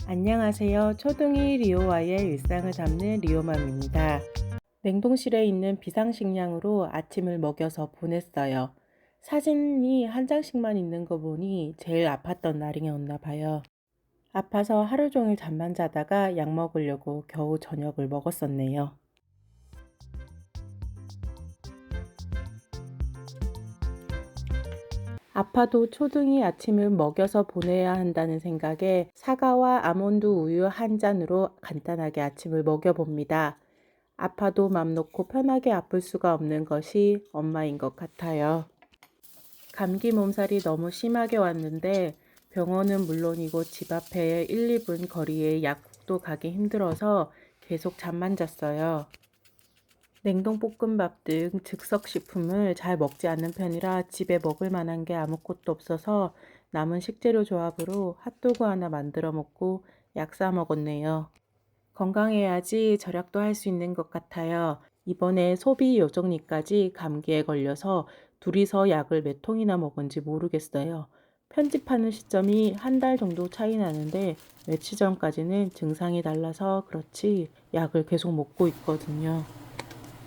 안녕하세요. 초등이 리오와의 일상을 담는 리오맘입니다. 냉동실에 있는 비상식량으로 아침을 먹여서 보냈어요. 사진이 한 장씩만 있는 거 보니 제일 아팠던 날이었나 봐요. 아파서 하루 종일 잠만 자다가 약 먹으려고 겨우 저녁을 먹었었네요. 아파도 초등이 아침을 먹여서 보내야 한다는 생각에 사과와 아몬드 우유 한 잔으로 간단하게 아침을 먹여봅니다. 아파도 맘 놓고 편하게 아플 수가 없는 것이 엄마인 것 같아요. 감기 몸살이 너무 심하게 왔는데 병원은 물론이고 집 앞에 1, 2분 거리에 약국도 가기 힘들어서 계속 잠만 잤어요. 냉동볶음밥 등 즉석식품을 잘 먹지 않는 편이라 집에 먹을 만한 게 아무것도 없어서 남은 식재료 조합으로 핫도그 하나 만들어 먹고 약 사 먹었네요. 건강해야지 절약도 할 수 있는 것 같아요. 이번에 소비 요정니까지 감기에 걸려서 둘이서 약을 몇 통이나 먹은지 모르겠어요. 편집하는 시점이 한 달 정도 차이 나는데 며칠 전까지는 증상이 달라서 그렇지 약을 계속 먹고 있거든요.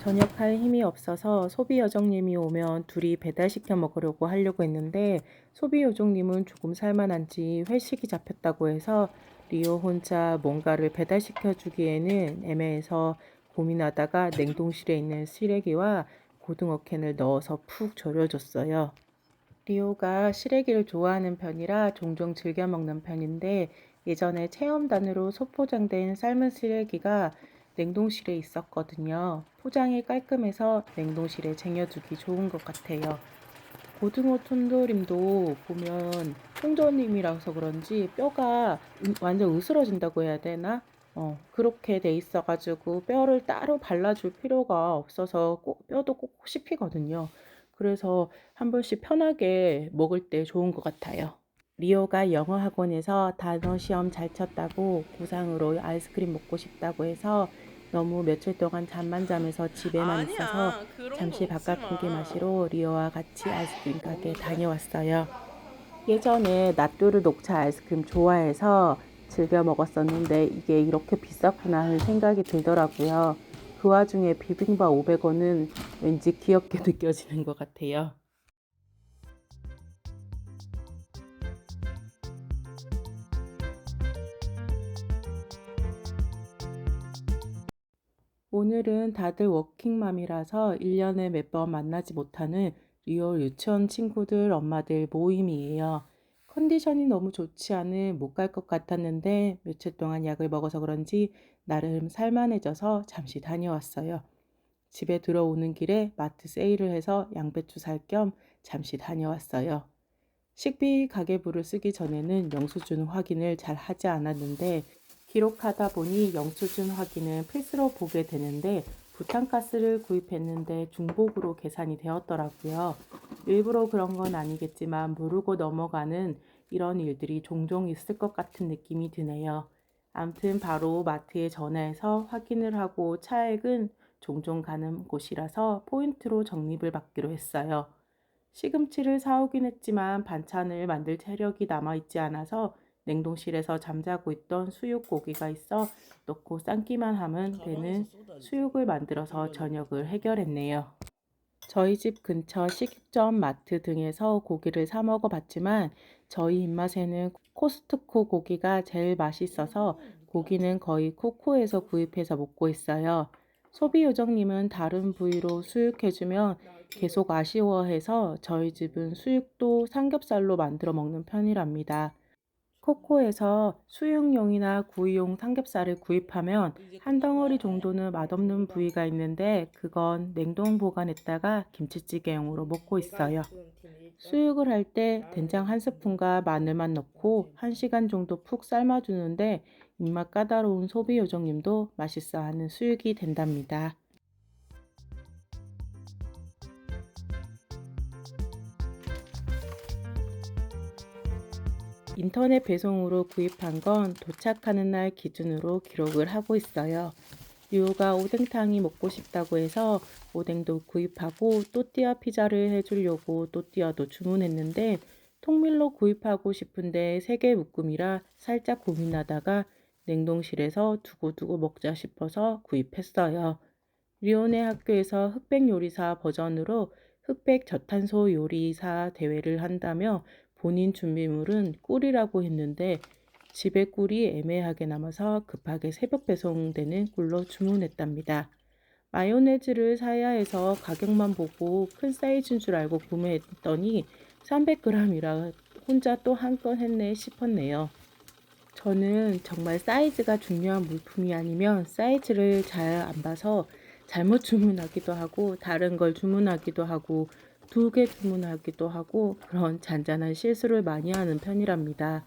저녁할 힘이 없어서 소비요정님이 오면 둘이 배달시켜 먹으려고 하려고 했는데 소비요정님은 조금 살만한지 회식이 잡혔다고 해서 리오 혼자 뭔가를 배달시켜 주기에는 애매해서 고민하다가 냉동실에 있는 시래기와 고등어 캔을 넣어서 푹 졸여줬어요. 리오가 시래기를 좋아하는 편이라 종종 즐겨 먹는 편인데 예전에 체험단으로 소포장된 삶은 시래기가 냉동실에 있었거든요. 포장이 깔끔해서 냉동실에 쟁여두기 좋은 것 같아요. 고등어 통조림도 보면 통조림이라서 그런지 뼈가 완전 으스러진다고 해야 되나? 그렇게 돼 있어가지고 뼈를 따로 발라줄 필요가 없어서 뼈도 꼭 씹히거든요. 그래서 한 번씩 편하게 먹을 때 좋은 것 같아요. 리오가 영어 학원에서 단어 시험 잘 쳤다고 보상으로 아이스크림 먹고 싶다고 해서 너무 며칠 동안 잠만 자면서 집에만 있어서 아니야. 그런 거 잠시 먹지 바깥 공기 마. 마시러 리오와 같이 아이스크림 가게 다녀왔어요. 예전에 나뚜루 녹차 아이스크림 좋아해서 즐겨 먹었었는데 이게 이렇게 비쌌구나 하는 생각이 들더라고요. 그 와중에 비빔밥 500원은 왠지 귀엽게 느껴지는 것 같아요. 오늘은 다들 워킹맘이라서 1년에 몇 번 만나지 못하는 리얼 유치원 친구들 엄마들 모임이에요. 컨디션이 너무 좋지 않은 못 갈 것 같았는데 며칠 동안 약을 먹어서 그런지 나름 살만해져서 잠시 다녀왔어요. 집에 들어오는 길에 마트 세일을 해서 양배추 살 겸 잠시 다녀왔어요. 식비 가계부를 쓰기 전에는 영수증 확인을 잘 하지 않았는데 기록하다 보니 영수증 확인은 필수로 보게 되는데 부탄가스를 구입했는데 중복으로 계산이 되었더라고요. 일부러 그런 건 아니겠지만 모르고 넘어가는 이런 일들이 종종 있을 것 같은 느낌이 드네요. 암튼 바로 마트에 전화해서 확인을 하고 차액은 종종 가는 곳이라서 포인트로 적립을 받기로 했어요. 시금치를 사오긴 했지만 반찬을 만들 체력이 남아있지 않아서 냉동실에서 잠자고 있던 수육고기가 있어 넣고 삶기만 하면 가방에서 되는 쏟아지더라. 수육을 만들어서 그래가지고 저녁을 갖다 줬더니. 해결했네요. 저희 집 근처 식점, 마트 등에서 고기를 사 먹어봤지만 저희 입맛에는 코스트코 고기가 제일 맛있어서 고기는 거의 코코에서 구입해서 먹고 있어요. 소비요정님은 다른 부위로 수육해주면 계속 아쉬워해서 저희 집은 수육도 삼겹살로 만들어 먹는 편이랍니다. 코코에서 수육용이나 구이용 삼겹살을 구입하면 이제 한 끝난 거야? 덩어리 아예? 정도는 맛없는 놀다. 부위가 있는데 그건 냉동 보관했다가 김치찌개용으로 먹고 내가 있어요. 이끄는 팀 1등. 수육을 할 때 된장 한 나는 스푼과 마늘만 넣고 나머지 1시간 정도 푹 삶아주는데 입맛 까다로운 소비 요정님도 맛있어하는 수육이 된답니다. 인터넷 배송으로 구입한 건 도착하는 날 기준으로 기록을 하고 있어요. 류가 오뎅탕이 먹고 싶다고 해서 오뎅도 구입하고 또띠아 피자를 해주려고 또띠아도 주문했는데 통밀로 구입하고 싶은데 3개 묶음이라 살짝 고민하다가 냉동실에서 두고두고 먹자 싶어서 구입했어요. 리오네 학교에서 흑백 요리사 버전으로 흑백 저탄소 요리사 대회를 한다며 본인 준비물은 꿀이라고 했는데 집에 꿀이 애매하게 남아서 급하게 새벽 배송되는 꿀로 주문했답니다. 마요네즈를 사야 해서 가격만 보고 큰 사이즈인 줄 알고 구매했더니 300g이라 혼자 또 한 건 했네 싶었네요. 저는 정말 사이즈가 중요한 물품이 아니면 사이즈를 잘 안 봐서 잘못 주문하기도 하고 다른 걸 주문하기도 하고 2개 주문하기도 하고 그런 잔잔한 실수를 많이 하는 편이랍니다.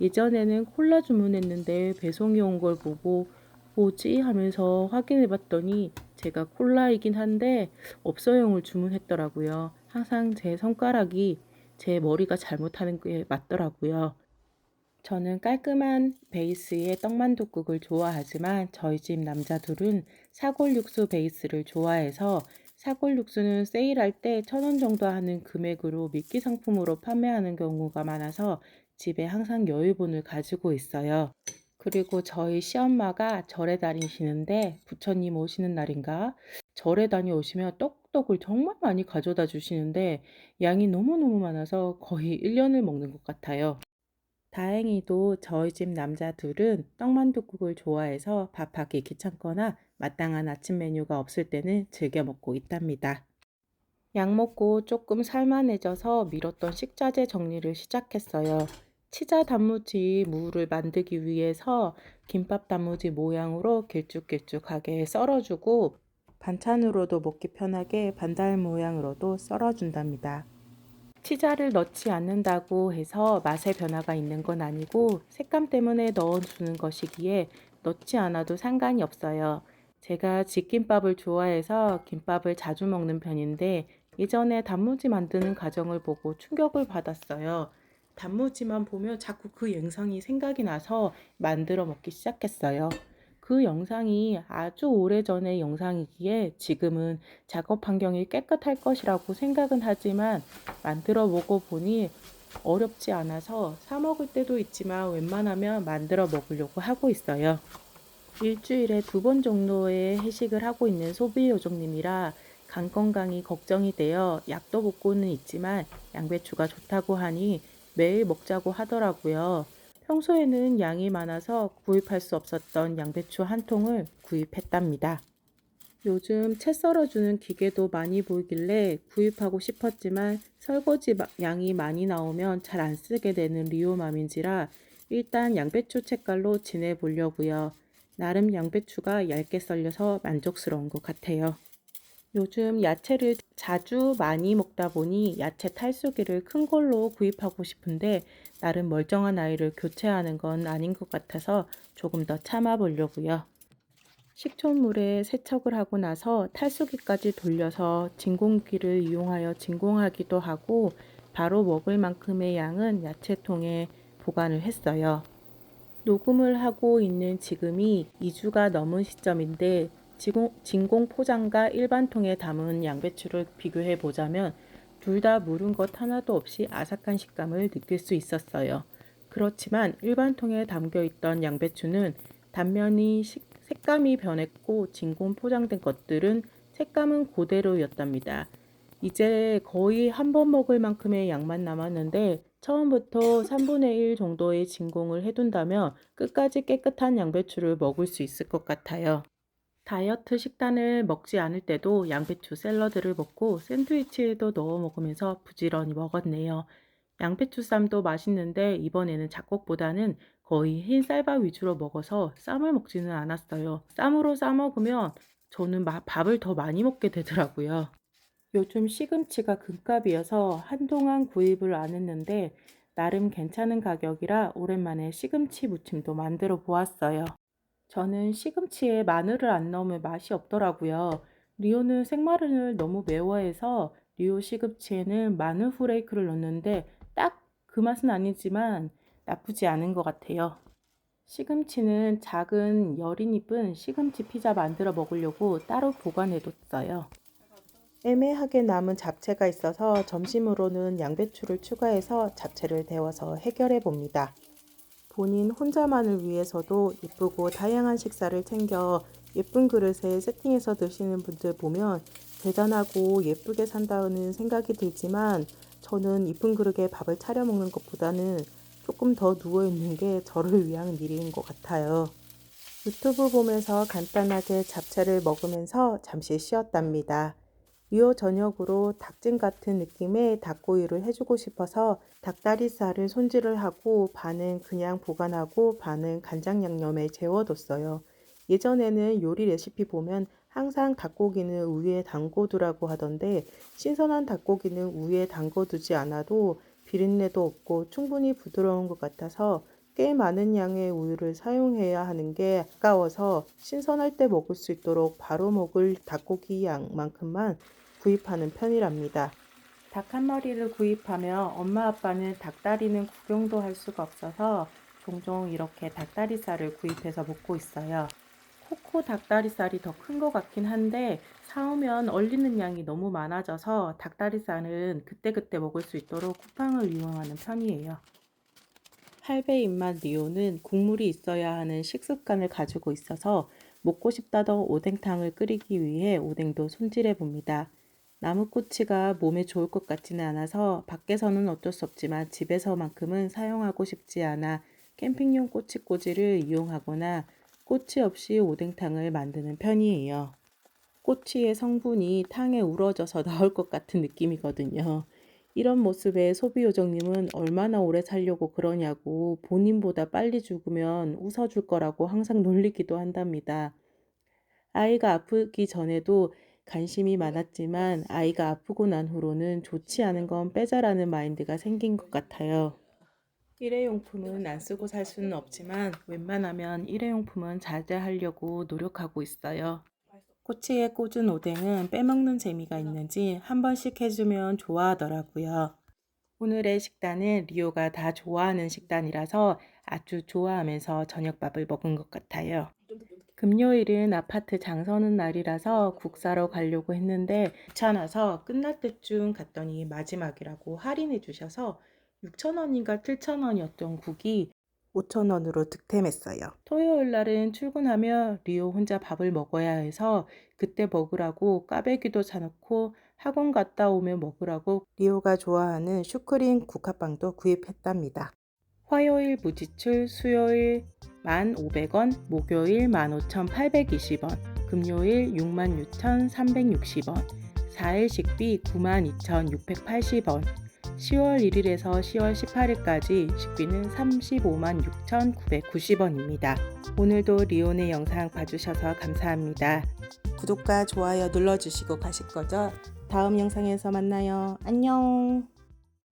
예전에는 콜라 주문했는데 배송이 온 걸 보고 뭐지 하면서 확인해 봤더니 제가 콜라이긴 한데 업소용을 주문했더라고요. 항상 제 손가락이 제 머리가 잘못하는 게 맞더라고요. 저는 깔끔한 베이스의 떡만둣국을 좋아하지만 저희 집 남자들은 사골육수 베이스를 좋아해서 사골육수는 세일할 때 1,000원 정도 하는 금액으로 미끼 상품으로 판매하는 경우가 많아서 집에 항상 여유분을 가지고 있어요. 그리고 저희 시엄마가 절에 다니시는데 부처님 오시는 날인가 절에 다녀오시면 떡국을 정말 많이 가져다 주시는데 양이 너무너무 많아서 거의 1년을 먹는 것 같아요. 다행히도 저희 집 남자 둘은 떡만둣국을 좋아해서 밥하기 귀찮거나 마땅한 아침 메뉴가 없을 때는 즐겨 먹고 있답니다. 약 먹고 조금 살만해져서 미뤘던 식자재 정리를 시작했어요. 치자 단무지 무를 만들기 위해서 김밥 단무지 모양으로 길쭉길쭉하게 썰어주고 반찬으로도 먹기 편하게 반달 모양으로도 썰어준답니다. 치자를 넣지 않는다고 해서 맛의 변화가 있는 건 아니고 색감 때문에 넣어주는 것이기에 넣지 않아도 상관이 없어요. 제가 집김밥을 좋아해서 김밥을 자주 먹는 편인데 예전에 단무지 만드는 과정을 보고 충격을 받았어요. 단무지만 보면 자꾸 그 영상이 생각이 나서 만들어 먹기 시작했어요. 그 영상이 아주 오래전의 영상이기에 지금은 작업 환경이 깨끗할 것이라고 생각은 하지만 만들어 먹어보니 어렵지 않아서 사 먹을 때도 있지만 웬만하면 만들어 먹으려고 하고 있어요. 일주일에 2번 정도의 회식을 하고 있는 소비요정님이라 간 건강이 걱정이 되어 약도 먹고는 있지만 양배추가 좋다고 하니 매일 먹자고 하더라고요. 평소에는 양이 많아서 구입할 수 없었던 양배추 한 통을 구입했답니다. 요즘 채 썰어주는 기계도 많이 보이길래 구입하고 싶었지만 설거지 양이 많이 나오면 잘 안 쓰게 되는 리오맘인지라 일단 양배추 채깔로 지내보려고요. 나름 양배추가 얇게 썰려서 만족스러운 것 같아요. 요즘 야채를 자주 많이 먹다 보니 야채 탈수기를 큰 걸로 구입하고 싶은데 나름 멀쩡한 아이를 교체하는 건 아닌 것 같아서 조금 더 참아보려고요. 식초물에 세척을 하고 나서 탈수기까지 돌려서 진공기를 이용하여 진공하기도 하고 바로 먹을 만큼의 양은 야채통에 보관을 했어요. 녹음을 하고 있는 지금이 2주가 넘은 시점인데 진공 포장과 일반 통에 담은 양배추를 비교해 보자면 둘 다 무른 것 하나도 없이 아삭한 식감을 느낄 수 있었어요. 그렇지만 일반 통에 담겨 있던 양배추는 단면이 색감이 변했고 진공 포장된 것들은 색감은 그대로였답니다. 이제 거의 한 번 먹을 만큼의 양만 남았는데 처음부터 3분의 1 정도의 진공을 해둔다면 끝까지 깨끗한 양배추를 먹을 수 있을 것 같아요. 다이어트 식단을 먹지 않을 때도 양배추 샐러드를 먹고 샌드위치에도 넣어 먹으면서 부지런히 먹었네요. 양배추 쌈도 맛있는데 이번에는 잡곡보다는 거의 흰 쌀밥 위주로 먹어서 쌈을 먹지는 않았어요. 쌈으로 싸 먹으면 저는 밥을 더 많이 먹게 되더라고요. 요즘 시금치가 금값이어서 한동안 구입을 안 했는데 나름 괜찮은 가격이라 오랜만에 시금치 무침도 만들어 보았어요. 저는 시금치에 마늘을 안 넣으면 맛이 없더라고요. 리오는 생마늘을 너무 매워해서 리오 시금치에는 마늘 후레이크를 넣는데 딱 그 맛은 아니지만 나쁘지 않은 것 같아요. 시금치는 작은 여린 잎은 시금치 피자 만들어 먹으려고 따로 보관해 뒀어요. 애매하게 남은 잡채가 있어서 점심으로는 양배추를 추가해서 잡채를 데워서 해결해 봅니다. 본인 혼자만을 위해서도 예쁘고 다양한 식사를 챙겨 예쁜 그릇에 세팅해서 드시는 분들 보면 대단하고 예쁘게 산다는 생각이 들지만 저는 이쁜 그릇에 밥을 차려 먹는 것보다는 조금 더 누워있는 게 저를 위한 일인 것 같아요. 유튜브 보면서 간단하게 잡채를 먹으면서 잠시 쉬었답니다. 리오 저녁으로 닭찜 같은 느낌의 닭고기를 해주고 싶어서 닭다리살을 손질을 하고 반은 그냥 보관하고 반은 간장 양념에 재워뒀어요. 예전에는 요리 레시피 보면 항상 닭고기는 우유에 담궈두라고 하던데 신선한 닭고기는 우유에 담궈두지 않아도 비린내도 없고 충분히 부드러운 것 같아서 꽤 많은 양의 우유를 사용해야 하는 게 아까워서 신선할 때 먹을 수 있도록 바로 먹을 닭고기 양만큼만 구입하는 편이랍니다. 닭 한 마리를 구입하며 엄마 아빠는 닭다리는 구경도 할 수가 없어서 종종 이렇게 닭다리살을 구입해서 먹고 있어요. 코코 닭다리살이 더 큰 것 같긴 한데 사오면 얼리는 양이 너무 많아져서 닭다리살은 그때그때 먹을 수 있도록 쿠팡을 이용하는 편이에요. 할배 입맛 리오는 국물이 있어야 하는 식습관을 가지고 있어서 먹고 싶다던 오뎅탕을 끓이기 위해 오뎅도 손질해 봅니다. 나무꼬치가 몸에 좋을 것 같지는 않아서 밖에서는 어쩔 수 없지만 집에서만큼은 사용하고 싶지 않아 캠핑용 꼬치꼬지를 이용하거나 꼬치 없이 오뎅탕을 만드는 편이에요. 꼬치의 성분이 탕에 우러져서 나올 것 같은 느낌이거든요. 이런 모습에 소비요정님은 얼마나 오래 살려고 그러냐고 본인보다 빨리 죽으면 웃어줄 거라고 항상 놀리기도 한답니다. 아이가 아프기 전에도 관심이 많았지만 아이가 아프고 난 후로는 좋지 않은 건 빼자라는 마인드가 생긴 것 같아요. 일회용품은 안 쓰고 살 수는 없지만 웬만하면 일회용품은 자제하려고 노력하고 있어요. 꼬치에 꽂은 오뎅은 빼먹는 재미가 있는지 한 번씩 해주면 좋아하더라고요. 오늘의 식단은 리오가 다 좋아하는 식단이라서 아주 좋아하면서 저녁밥을 먹은 것 같아요. 금요일은 아파트 장 서는 날이라서 국 사러 가려고 했는데 귀찮아서 끝날 때쯤 갔더니 마지막이라고 할인해 주셔서 6,000원인가 7,000원이었던 국이 5,000원으로 득템했어요. 토요일 날은 출근하며 리오 혼자 밥을 먹어야 해서 그때 먹으라고 꽈배기도 사놓고 학원 갔다 오면 먹으라고 리오가 좋아하는 슈크림 국화빵도 구입했답니다. 화요일 무지출, 수요일 1,500원, 목요일 15,820원, 금요일 66,360원, 4일 식비 92,680원, 10월 1일에서 10월 18일까지 식비는 356,990원입니다. 오늘도 리온의 영상 봐주셔서 감사합니다. 구독과 좋아요 눌러주시고 가실 거죠? 다음 영상에서 만나요. 안녕.